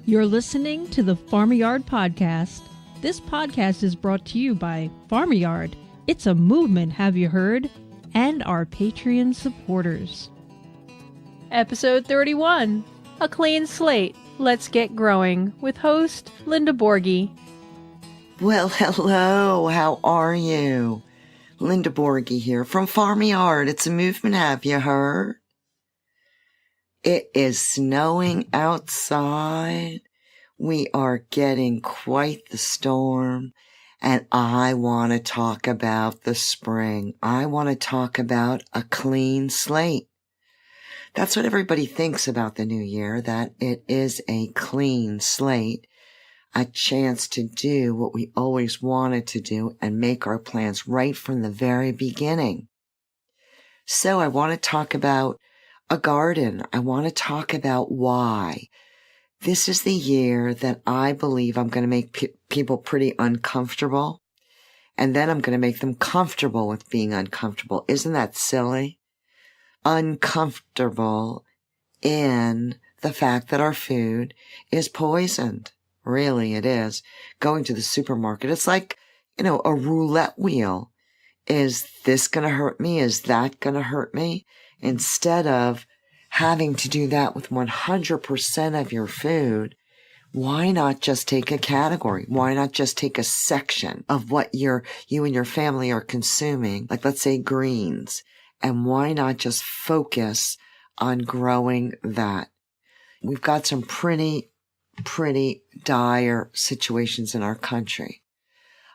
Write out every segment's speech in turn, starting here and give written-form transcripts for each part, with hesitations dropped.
You're listening to the Farmyard Podcast. This podcast is brought to you by Farmyard. It's a movement, have you heard? And our Patreon supporters. Episode 31, A Clean Slate. Let's Get Growing, with host Linda Borghi. Well, hello. How are you? Linda Borghi here from Farmyard. It's a movement, have you heard? It is snowing outside. We are getting quite the storm. And I want to talk about the spring. I want to talk about a clean slate. That's what everybody thinks about the new year, that it is a clean slate, a chance to do what we always wanted to do and make our plans right from the very beginning. So I want to talk about a garden. I want to talk about why. This is the year that I believe I'm going to make people pretty uncomfortable, and then I'm going to make them comfortable with being uncomfortable. Isn't that silly? Uncomfortable in the fact that our food is poisoned. Really, it is. Going to the supermarket, it's like, a roulette wheel. Is this going to hurt me? Is that going to hurt me? Instead of having to do that with 100% of your food, why not just take a category? Why not just take a section of what you and your family are consuming? Like, let's say greens. And why not just focus on growing that? We've got some pretty dire situations in our country.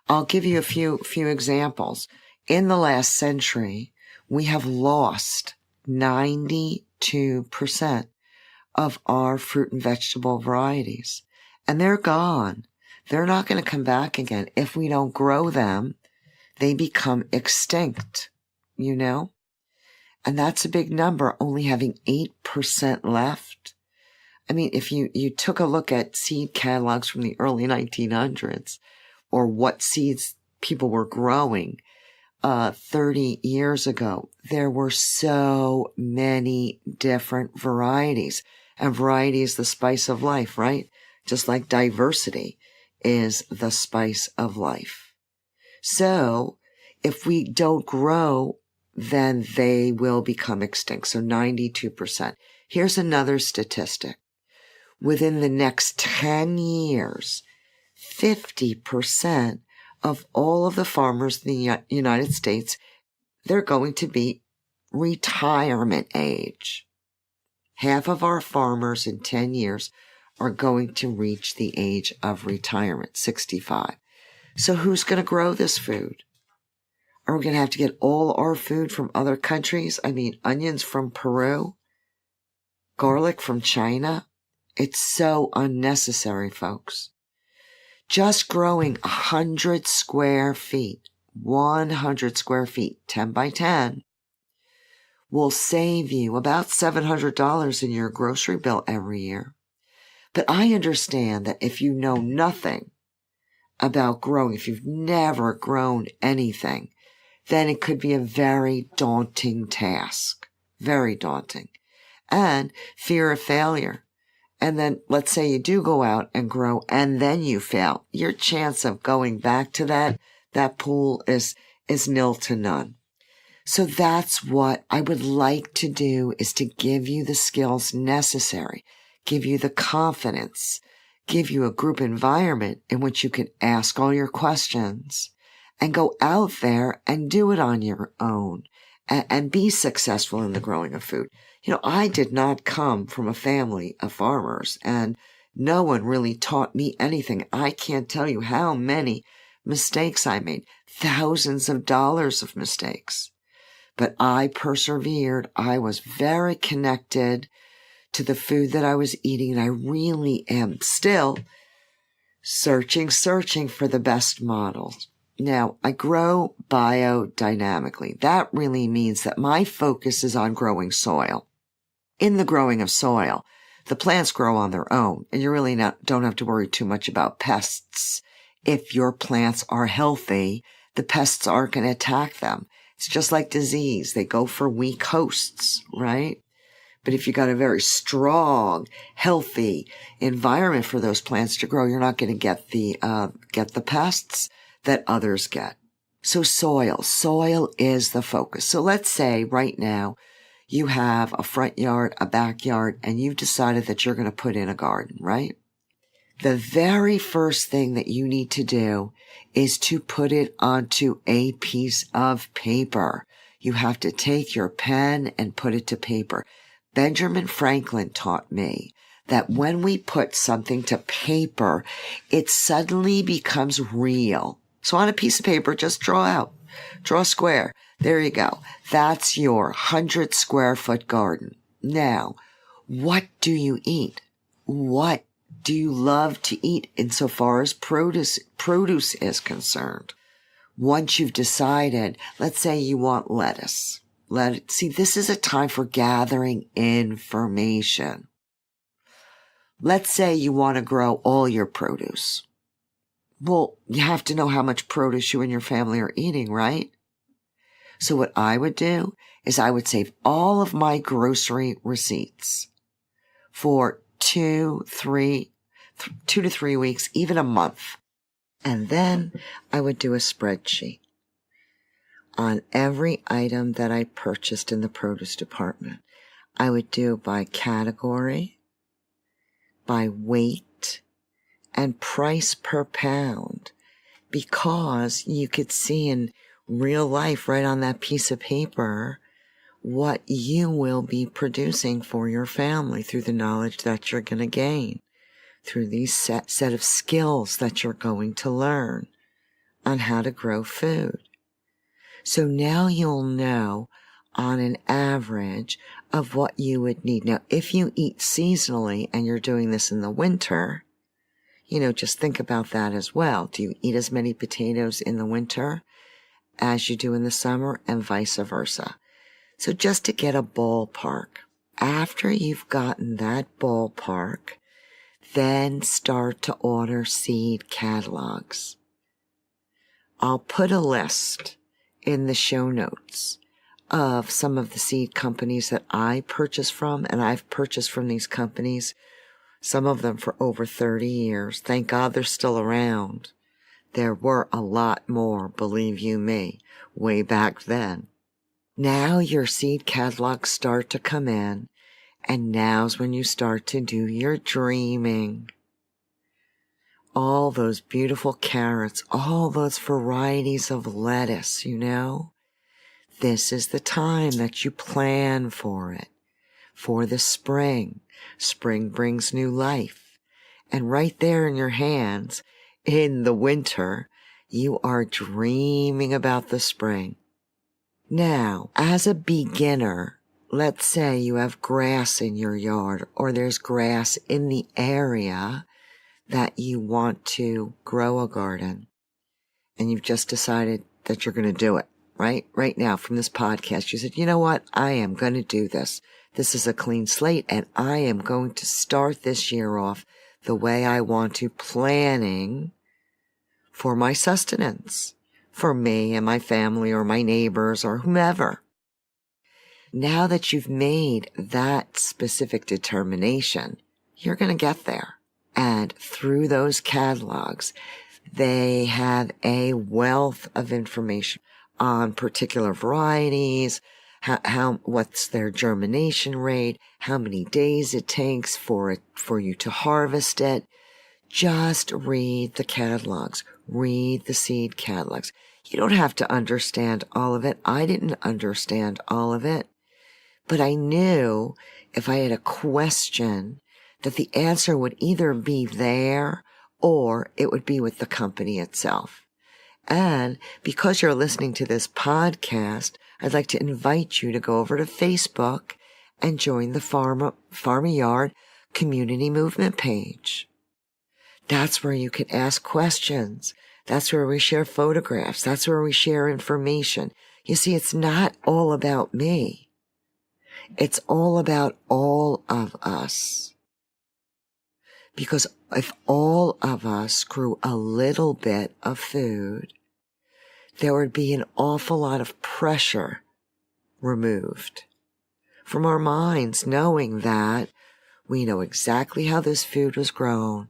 I'll give you a few examples. In the last century, we have lost 92% of our fruit and vegetable varieties. And they're gone. They're not going to come back again. If we don't grow them, they become extinct, And that's a big number, only having 8% left. I mean, if you took a look at seed catalogs from the early 1900s, or what seeds people were growing 30 years ago, there were so many different varieties. And variety is the spice of life, right? Just like diversity is the spice of life. So if we don't grow, then they will become extinct. So 92%. Here's another statistic. Within the next 10 years, 50% of all of the farmers in the United States, they're going to be retirement age. Half of our farmers in 10 years are going to reach the age of retirement, 65. So who's going to grow this food? Are we going to have to get all our food from other countries? I mean, onions from Peru, garlic from China. It's so unnecessary, folks. Just growing 100 square feet, 100 square feet, 10 by 10, will save you about $700 in your grocery bill every year. But I understand that if you know nothing about growing, if you've never grown anything, then it could be a very daunting task, very daunting. And fear of failure. And then let's say you do go out and grow and then you fail. Your chance of going back to that pool is nil to none. So that's what I would like to do, is to give you the skills necessary, give you the confidence, give you a group environment in which you can ask all your questions and go out there and do it on your own and be successful in the growing of food. I did not come from a family of farmers, and no one really taught me anything. I can't tell you how many mistakes I made, thousands of dollars of mistakes. But I persevered. I was very connected to the food that I was eating, and I really am still searching for the best models. Now, I grow biodynamically. That really means that my focus is on growing soil. In the growing of soil, the plants grow on their own, and you really don't have to worry too much about pests. If your plants are healthy, the pests aren't going to attack them. It's just like disease. They go for weak hosts, right? But if you got a very strong, healthy environment for those plants to grow, you're not going to get the pests that others get. So soil is the focus. So let's say right now you have a front yard, a backyard, and you've decided that you're going to put in a garden, right? The very first thing that you need to do is to put it onto a piece of paper. You have to take your pen and put it to paper. Benjamin Franklin taught me that when we put something to paper, it suddenly becomes real. So on a piece of paper, just draw a square. There you go. That's your 100 square foot garden. Now, what do you eat? What do you love to eat insofar as produce is concerned? Once you've decided, let's say you want lettuce. See, this is a time for gathering information. Let's say you want to grow all your produce. Well, you have to know how much produce you and your family are eating, right? So what I would do is I would save all of my grocery receipts for 2 to 3 weeks, even a month. And then I would do a spreadsheet on every item that I purchased in the produce department. I would do by category, by weight, and price per pound, because you could see in real life right on that piece of paper what you will be producing for your family through the knowledge that you're going to gain, through these set of skills that you're going to learn on how to grow food. So now you'll know on an average of what you would need. Now, if you eat seasonally and you're doing this in the winter, just think about that as well. Do you eat as many potatoes in the winter as you do in the summer, and vice versa? So just to get a ballpark, after you've gotten that ballpark, then start to order seed catalogs. I'll put a list in the show notes of some of the seed companies that I purchase from, and I've purchased from these companies, some of them for over 30 years. Thank God they're still around. There were a lot more, believe you me, way back then. Now your seed catalogs start to come in, and now's when you start to do your dreaming. All those beautiful carrots, all those varieties of lettuce, This is the time that you plan for it, for the spring. Spring brings new life. And right there in your hands, in the winter, you are dreaming about the spring. Now, as a beginner, let's say you have grass in your yard, or there's grass in the area that you want to grow a garden, and you've just decided that you're going to do it, right? Right now from this podcast, you said, you know what? I am going to do this. This is a clean slate, and I am going to start this year off the way I want to, planning for my sustenance, for me and my family or my neighbors or whomever. Now that you've made that specific determination, you're going to get there. And through those catalogs, they have a wealth of information on particular varieties, what's their germination rate, how many days it takes for you to harvest it. Just read the catalogs. Read the seed catalogs. You don't have to understand all of it. I didn't understand all of it. But I knew if I had a question that the answer would either be there or it would be with the company itself. And because you're listening to this podcast, I'd like to invite you to go over to Facebook and join the Farmer Yard Community Movement page. That's where you can ask questions. That's where we share photographs. That's where we share information. You see, it's not all about me. It's all about all of us. Because if all of us grew a little bit of food, there would be an awful lot of pressure removed from our minds, knowing that we know exactly how this food was grown,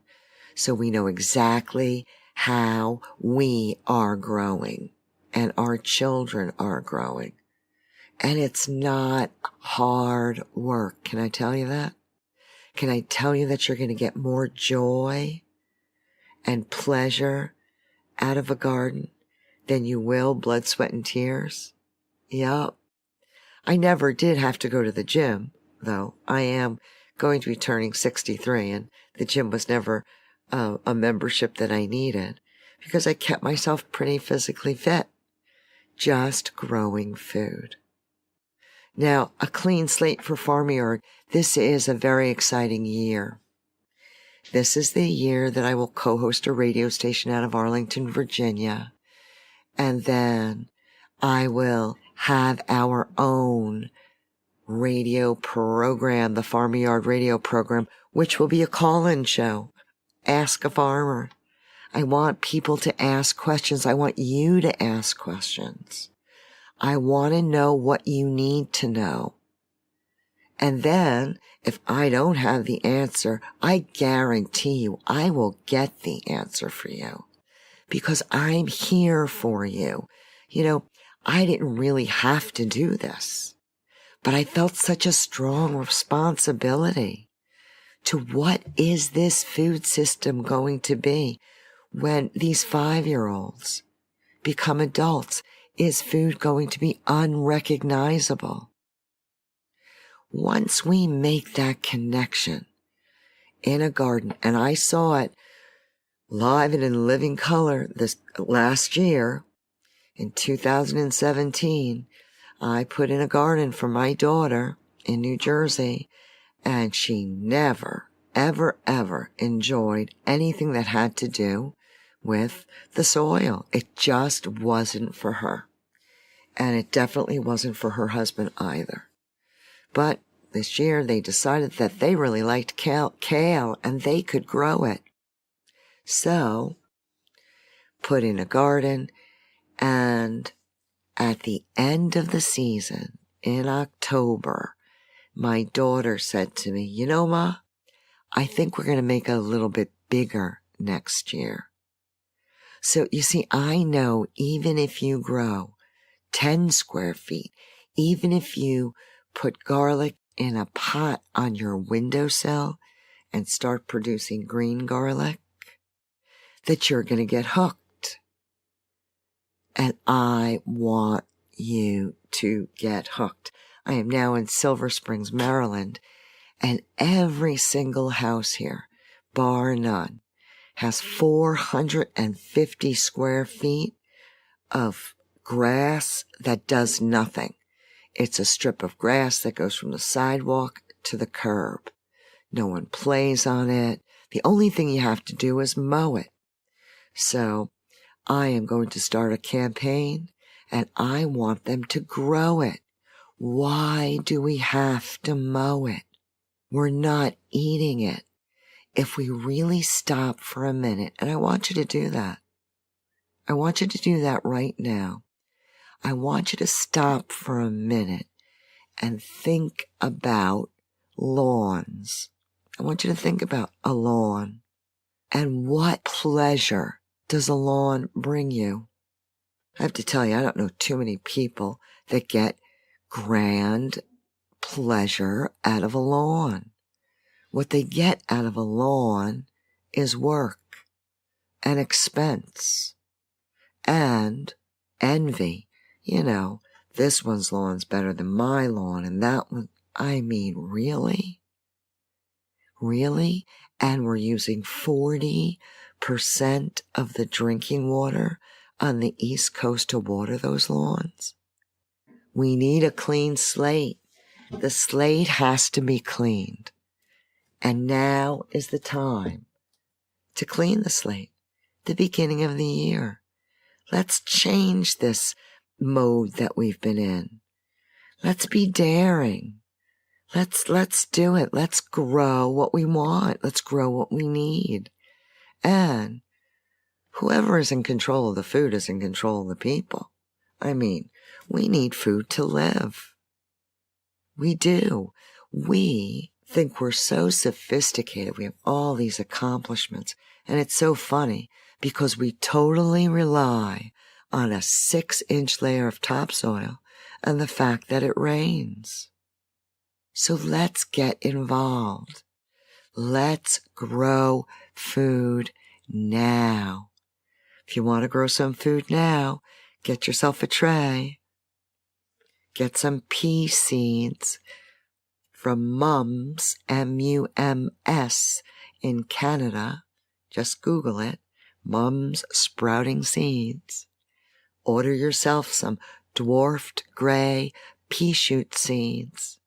so we know exactly how we are growing and our children are growing. And it's not hard work. Can I tell you that? Can I tell you that you're going to get more joy and pleasure out of a garden than you will blood, sweat, and tears? Yup. I never did have to go to the gym, though. I am going to be turning 63, and the gym was never a membership that I needed because I kept myself pretty physically fit, just growing food. Now, a clean slate for Farmyard. This is a very exciting year. This is the year that I will co-host a radio station out of Arlington, Virginia. And then I will have our own radio program, the Farmyard radio program, which will be a call-in show. Ask a Farmer. I want people to ask questions. I want you to ask questions. I want to know what you need to know. And then, if I don't have the answer, I guarantee you I will get the answer for you. Because I'm here for you. You know, I didn't really have to do this. But I felt such a strong responsibility to what is this food system going to be when these 5-year-olds become adults? Is food going to be unrecognizable? Once we make that connection in a garden, and I saw it live and in living color this last year, in 2017, I put in a garden for my daughter in New Jersey, and she never, ever, ever enjoyed anything that had to do with the soil. It just wasn't for her. And it definitely wasn't for her husband either. But this year they decided that they really liked kale and they could grow it. So, put in a garden, and at the end of the season, in October, my daughter said to me, "You know, Ma, I think we're going to make it a little bit bigger next year." So, you see, I know even if you grow 10 square feet, even if you put garlic in a pot on your windowsill and start producing green garlic, that you're going to get hooked. And I want you to get hooked. I am now in Silver Springs, Maryland, and every single house here, bar none, has 450 square feet of grass that does nothing. It's a strip of grass that goes from the sidewalk to the curb. No one plays on it. The only thing you have to do is mow it. So I am going to start a campaign, and I want them to grow it. Why do we have to mow it? We're not eating it. If we really stop for a minute, and I want you to do that. I want you to do that right now. I want you to stop for a minute and think about lawns. I want you to think about a lawn. And what pleasure does a lawn bring you? I have to tell you, I don't know too many people that get grand pleasure out of a lawn. What they get out of a lawn is work and expense and envy. You know, this one's lawn's better than my lawn, and that one, I mean, really? Really? And we're using 40% of the drinking water on the East Coast to water those lawns. We need a clean slate. The slate has to be cleaned. And now is the time to clean the slate, the beginning of the year. Let's change this mode that we've been in. Let's be daring. Let's do it. Let's grow what we want. Let's grow what we need. And whoever is in control of the food is in control of the people. I mean, we need food to live. We do. We think we're so sophisticated. We have all these accomplishments. And it's so funny because we totally rely on a 6-inch layer of topsoil and the fact that it rains. So let's get involved. Let's grow food now. If you want to grow some food now, get yourself a tray. Get some pea seeds from Mums, M-U-M-S, in Canada. Just Google it. Mums Sprouting Seeds. Order yourself some dwarfed gray pea shoot seeds.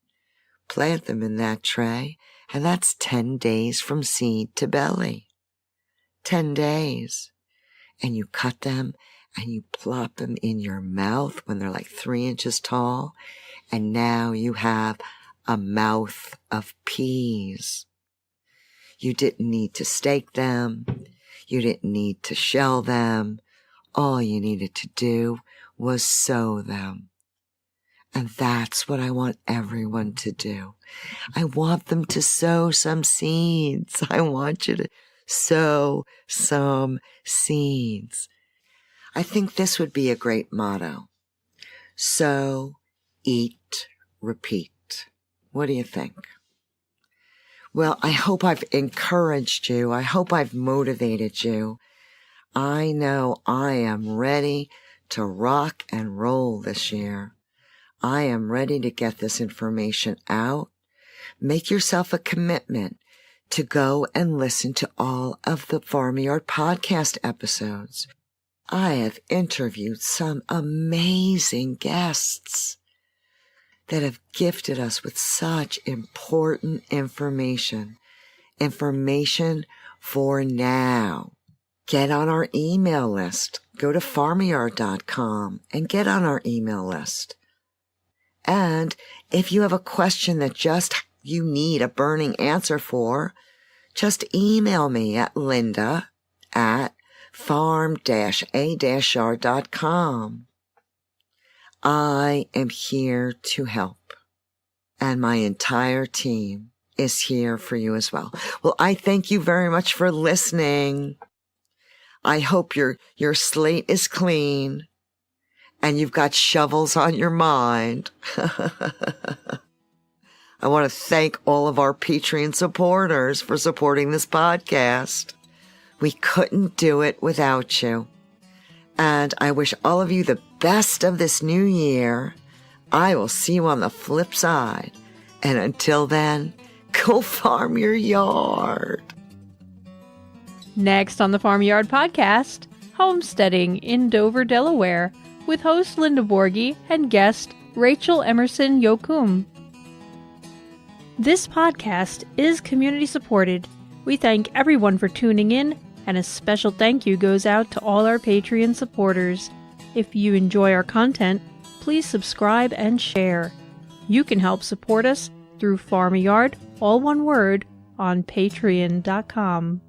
Plant them in that tray, and that's 10 days from seed to belly. 10 days. And you cut them and you plop them in your mouth when they're like 3 inches tall. And now you have a mouth of peas. You didn't need to stake them. You didn't need to shell them. All you needed to do was sow them. And that's what I want everyone to do. I want them to sow some seeds. I want you to sow some seeds. I think this would be a great motto. Sow, eat, repeat. What do you think? Well, I hope I've encouraged you. I hope I've motivated you. I know I am ready to rock and roll this year. I am ready to get this information out. Make yourself a commitment to go and listen to all of the Farmyard podcast episodes. I have interviewed some amazing guests that have gifted us with such important information. Information for now. Get on our email list. Go to farmyard.com and get on our email list. And if you have a question that just you need a burning answer for, just email me at linda@farm-a-yard.com. I am here to help, and my entire team is here for you as well. Well, I thank you very much for listening. I hope your slate is clean and you've got shovels on your mind. I want to thank all of our Patreon supporters for supporting this podcast. We couldn't do it without you. And I wish all of you the best of this new year. I will see you on the flip side. And until then, go farm your yard. Next on the Farmyard Podcast, homesteading in Dover, Delaware, with host Linda Borghi and guest Rachel Emerson Yokum. This podcast is community supported. We thank everyone for tuning in, and a special thank you goes out to all our Patreon supporters. If you enjoy our content, please subscribe and share. You can help support us through Farmyard, all one word, on patreon.com.